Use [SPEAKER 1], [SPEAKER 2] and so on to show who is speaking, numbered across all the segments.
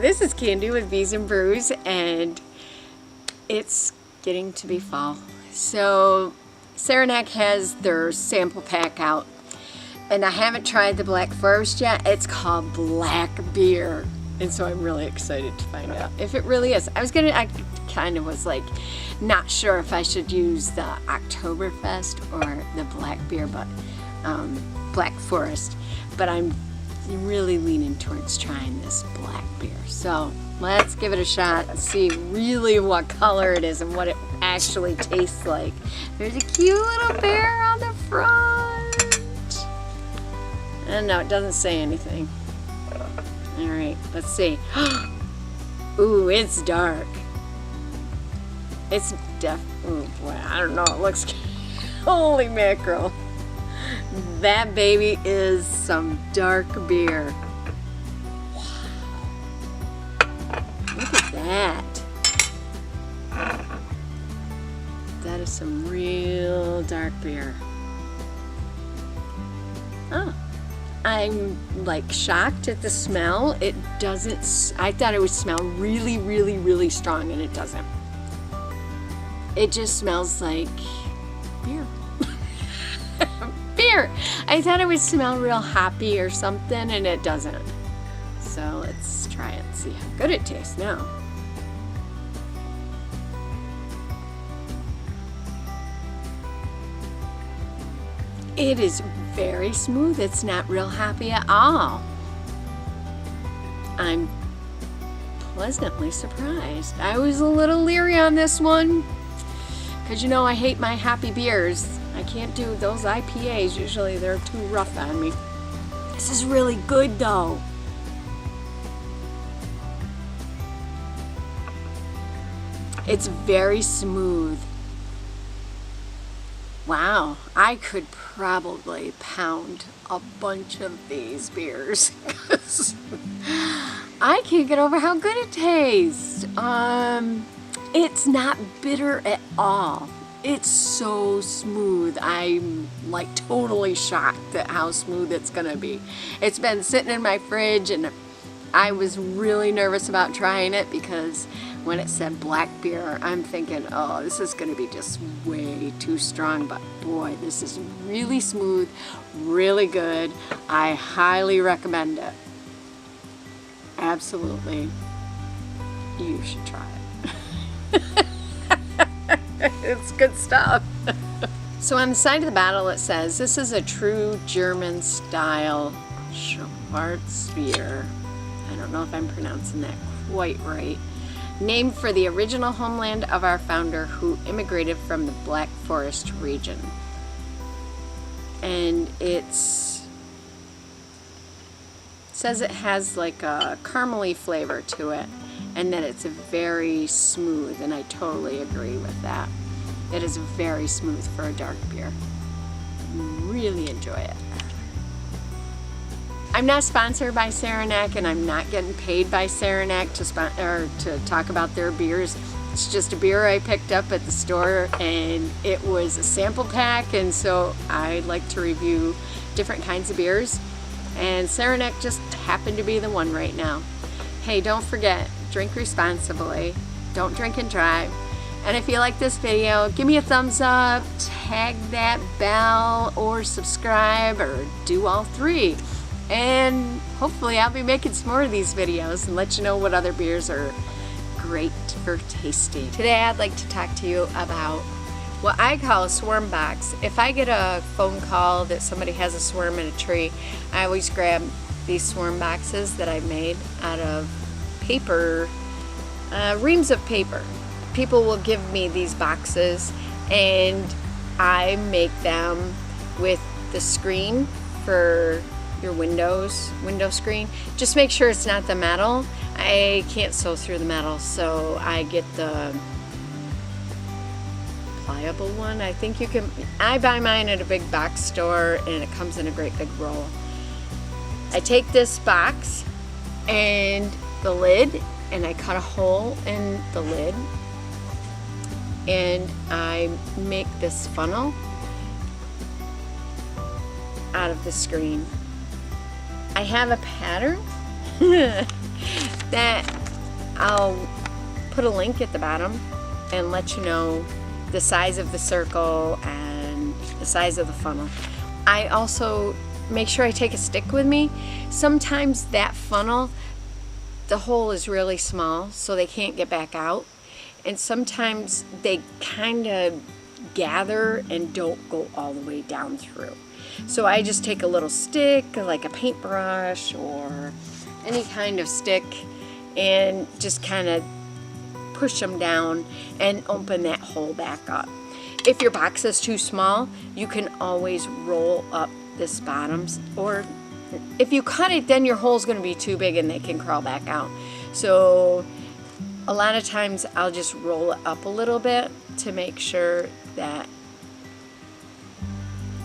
[SPEAKER 1] This is Candy with Bees and Brews, and it's getting to be fall. So Saranac has their sample pack out, and I haven't tried the Black Forest yet. It's called Black Beer, and so I'm really excited to find out if it really is. I kind of was like not sure if I should use the Oktoberfest or the Black Beer, but Black Forest, but I'm really leaning towards trying this black beer. So let's give it a shot and see really what color it is and what it actually tastes like. There's a cute little bear on the front. And no, it doesn't say anything. All right, let's see. Ooh, it's dark. It's ooh, boy, I don't know, it looks, holy mackerel. That baby is some dark beer. Wow. Look at that. That is some real dark beer. Oh, I'm like shocked at the smell. It doesn't, I thought it would smell really, really, really strong, and it doesn't. It just smells like beer. Beer. I thought it would smell real hoppy or something, and it doesn't. So let's try it and see how good it tastes now. It is very smooth. It's not real hoppy at all. I'm pleasantly surprised. I was a little leery on this one because, you know, I hate my hoppy beers. I can't do those IPAs. Usually they're too rough on me. This is really good though. It's very smooth. Wow, I could probably pound a bunch of these beers because I can't get over how good it tastes. It's not bitter at all. It's so smooth. I'm like totally shocked at how smooth it's gonna be. It's been sitting in my fridge, and I was really nervous about trying it because when it said black beer, I'm thinking, oh, this is gonna be just way too strong, but boy, this is really smooth, really good. I highly recommend it. Absolutely. You should try it. It's good stuff. So on the side of the bottle it says, this is a true German style Schwarzbier. I don't know if I'm pronouncing that quite right. Named for the original homeland of our founder who immigrated from the Black Forest region. And it says it has like a caramely flavor to it, and that it's very smooth, and I totally agree with that. It is very smooth for a dark beer. Really enjoy it. I'm not sponsored by Saranac, and I'm not getting paid by Saranac to talk about their beers. It's just a beer I picked up at the store, and it was a sample pack, and so I like to review different kinds of beers, and Saranac just happened to be the one right now. Hey, don't forget, drink responsibly, don't drink and drive, and if you like this video, give me a thumbs up, tag that bell, or subscribe, or do all three. And hopefully I'll be making some more of these videos and let you know what other beers are great for tasty. Today I'd like to talk to you about what I call a swarm box. If I get a phone call that somebody has a swarm in a tree, I always grab these swarm boxes that I made out of paper, reams of paper. People will give me these boxes and I make them with the screen for your window screen. Just make sure it's not the metal. I can't sew through the metal, so I get the pliable one. I think you can, I buy mine at a big box store and it comes in a great big roll. I take this box and the lid and I cut a hole in the lid and I make this funnel out of the screen. I have a pattern that I'll put a link at the bottom and let you know the size of the circle and the size of the funnel. I also make sure I take a stick with me. Sometimes that funnel, the hole is really small so they can't get back out, and sometimes they kind of gather and don't go all the way down through. So I just take a little stick, like a paintbrush or any kind of stick, and just kind of push them down and open that hole back up. If your box is too small, you can always roll up this bottoms, or if you cut it, then your hole's going to be too big and they can crawl back out. So a lot of times I'll just roll it up a little bit to make sure that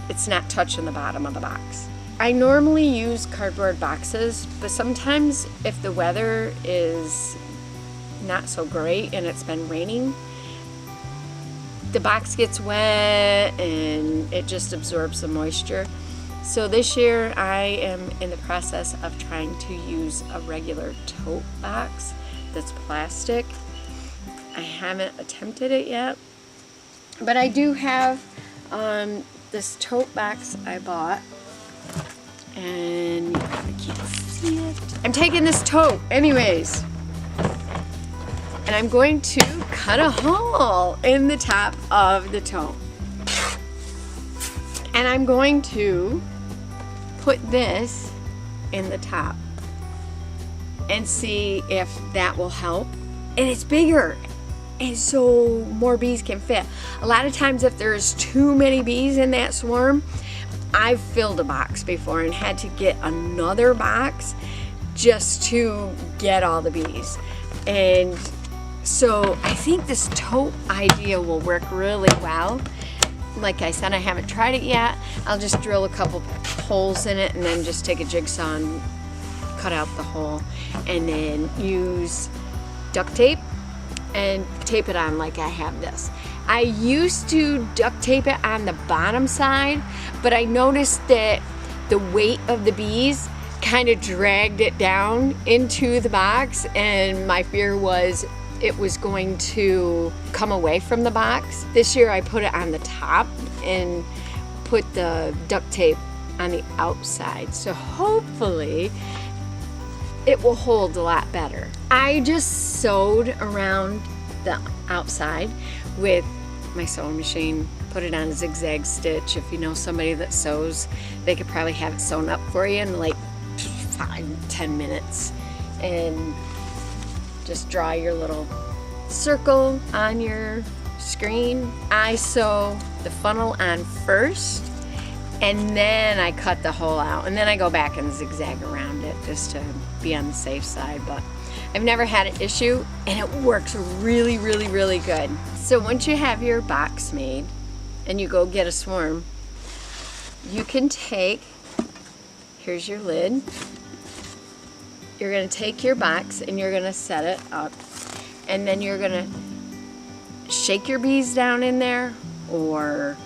[SPEAKER 1] it's not touching the bottom of the box. I normally use cardboard boxes, but sometimes if the weather is not so great and it's been raining, the box gets wet and it just absorbs the moisture. So this year I am in the process of trying to use a regular tote box that's plastic. I haven't attempted it yet, but I do have this tote box I bought, and I can't see it. I'm taking this tote anyways, and I'm going to cut a hole in the top of the tote, and I'm going to put this in the top and see if that will help. And it's bigger, and so more bees can fit. A lot of times if there's too many bees in that swarm, I've filled a box before and had to get another box just to get all the bees. And so I think this tote idea will work really well. Like I said, I haven't tried it yet. I'll just drill a couple holes in it and then just take a jigsaw and cut out the hole, and then use duct tape and tape it on like I have this. I used to duct tape it on the bottom side, but I noticed that the weight of the bees kind of dragged it down into the box, and my fear was it was going to come away from the box. This year I put it on the top and put the duct tape on the outside, so hopefully it will hold a lot better. I just sewed around the outside with my sewing machine, put it on a zigzag stitch. If you know somebody that sews, they could probably have it sewn up for you in like 5-10 minutes. And just draw your little circle on your screen. I sew the funnel on first, and then I cut the hole out, and then I go back and zigzag around it just to be on the safe side. But I've never had an issue, and it works really, really, really good. So once you have your box made and you go get a swarm, you can take, here's your lid. You're going to take your box and you're going to set it up, and then you're going to shake your bees down in there, or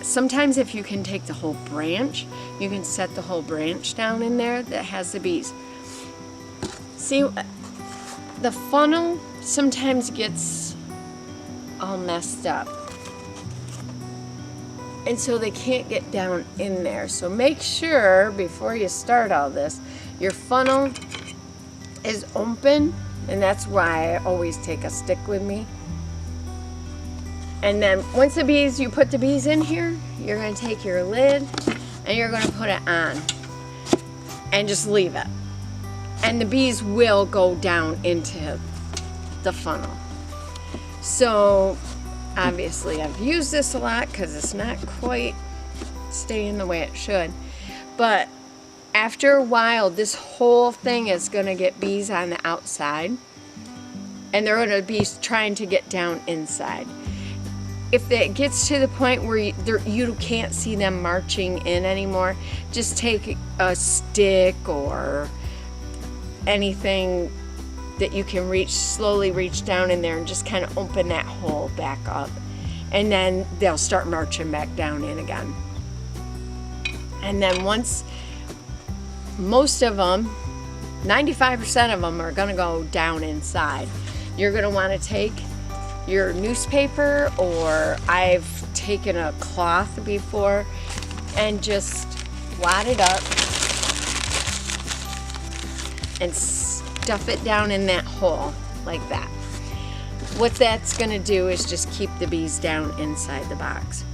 [SPEAKER 1] sometimes if you can take the whole branch, you can set the whole branch down in there that has the bees. See, the funnel sometimes gets all messed up, and so they can't get down in there. So make sure before you start all this, your funnel is open And that's why I always take a stick with me. And then once you put the bees in here, you're going to take your lid and you're going to put it on and just leave it. And the bees will go down into the funnel. So obviously I've used this a lot because it's not quite staying the way it should. But after a while, this whole thing is going to get bees on the outside, and they're going to be trying to get down inside. If it gets to the point where you can't see them marching in anymore, just take a stick or anything that you can slowly reach down in there and just kind of open that hole back up. And then they'll start marching back down in again. And then once most of them, 95% of them are going to go down inside, you're going to want to take your newspaper, or I've taken a cloth before, and just wad it up and stuff it down in that hole like that. What that's going to do is just keep the bees down inside the box.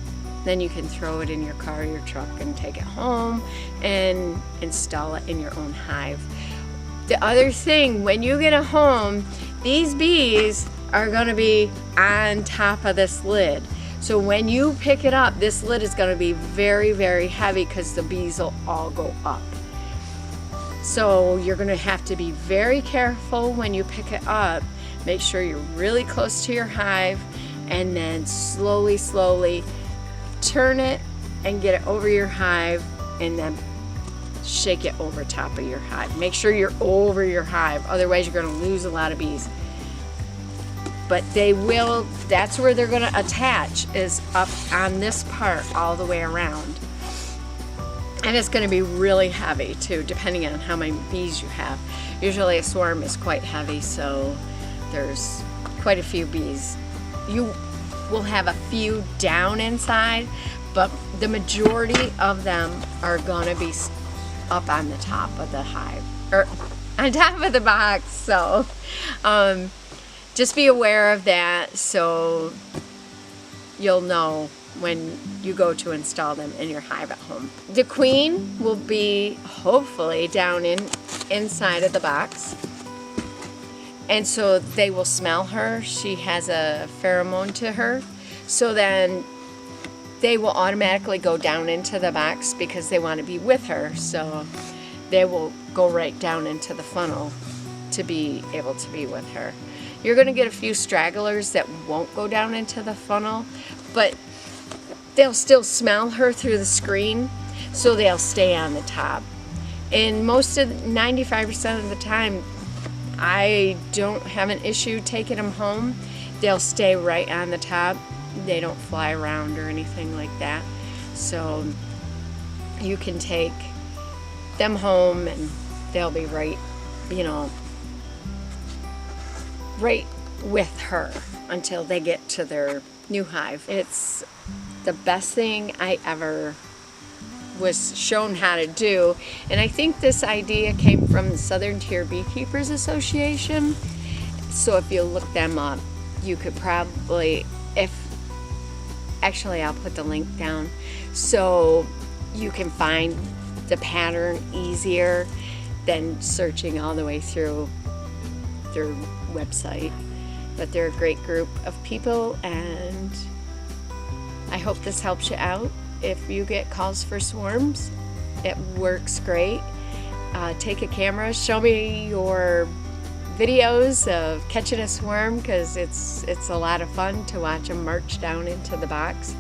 [SPEAKER 1] Then you can throw it in your car or your truck and take it home and install it in your own hive. The other thing, when you get a home, these bees are going to be on top of this lid. So when you pick it up, this lid is going to be very, very heavy because the bees will all go up. So you're going to have to be very careful when you pick it up. Make sure you're really close to your hive, and then slowly, slowly turn it and get it over your hive, and then shake it over top of your hive. Make sure you're over your hive, otherwise you're going to lose a lot of bees. But that's where they're going to attach, is up on this part all the way around. And it's going to be really heavy too, depending on how many bees you have. Usually a swarm is quite heavy, so there's quite a few bees. You will have a few down inside, but the majority of them are going to be up on the top of the hive, or on top of the box. So just be aware of that, so you'll know when you go to install them in your hive at home. The queen will be hopefully down inside of the box, and so they will smell her. She has a pheromone to her, so then they will automatically go down into the box because they want to be with her. So they will go right down into the funnel to be able to be with her. You're going to get a few stragglers that won't go down into the funnel, but they'll still smell her through the screen, so they'll stay on the top. And 95% of the time, I don't have an issue taking them home. They'll stay right on the top. They don't fly around or anything like that. So you can take them home and they'll be right with her until they get to their new hive. It's the best thing I ever was shown how to do, and I think this idea came from the Southern Tier Beekeepers Association. So if you look them up, you could probably, actually I'll put the link down so you can find the pattern easier than searching all the way through their website. But they're a great group of people, and I hope this helps you out. If you get calls for swarms, it works great. Take a camera, show me your videos of catching a swarm, because it's a lot of fun to watch them march down into the box.